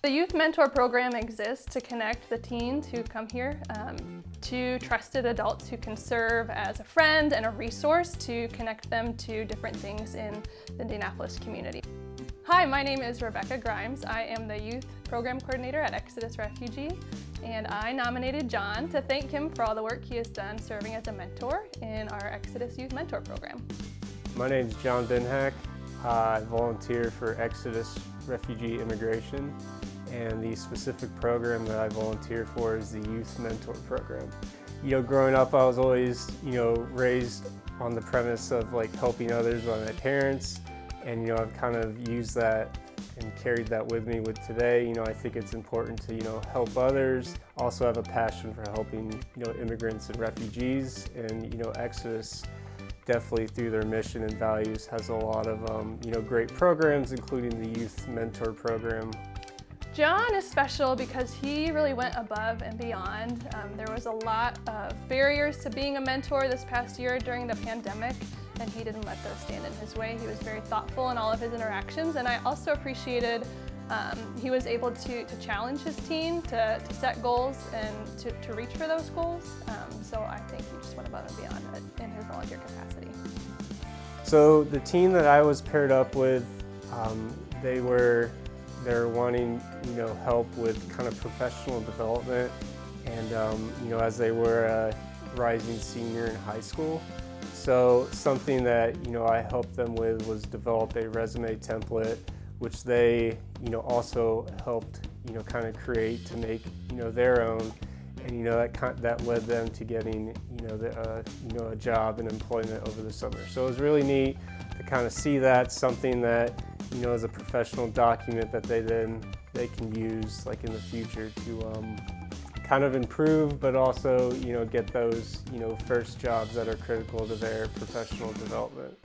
The Youth Mentor program exists to connect the teens who come here to trusted adults who can serve as a friend and a resource to connect them to different things in the Indianapolis community. Hi, my name is Rebecca Grimes. I am the Youth Program Coordinator at Exodus Refugee, and I nominated John to thank him for all the work he has done serving as a mentor in our Exodus Youth Mentor program. My name is John Binhack. I volunteer for Exodus Refugee Immigration, and the specific program that I volunteer for is the Youth Mentor program. Growing up, I was always, raised on the premise of helping others by my parents, and I've kind of used that and carried that with me with today. I think it's important to help others. Also have a passion for helping immigrants and refugees, and Exodus definitely through their mission and values has a lot of great programs, including the Youth Mentor program. John is special because he really went above and beyond. There was a lot of barriers to being a mentor this past year during the pandemic, and he didn't let those stand in his way. He was very thoughtful in all of his interactions, and I also appreciated he was able to challenge his team to set goals and to reach for those goals. So I think he just went above and beyond in his volunteer capacity. So the team that I was paired up with, they're wanting help with kind of professional development, and as they were a rising senior in high school. So something that I helped them with was develop a resume template, which they also helped kind of create to make their own, and that led them to getting a job and employment over the summer. So it was really neat to kind of see that something that as a professional document that they can use in the future to kind of improve, but also get those first jobs that are critical to their professional development.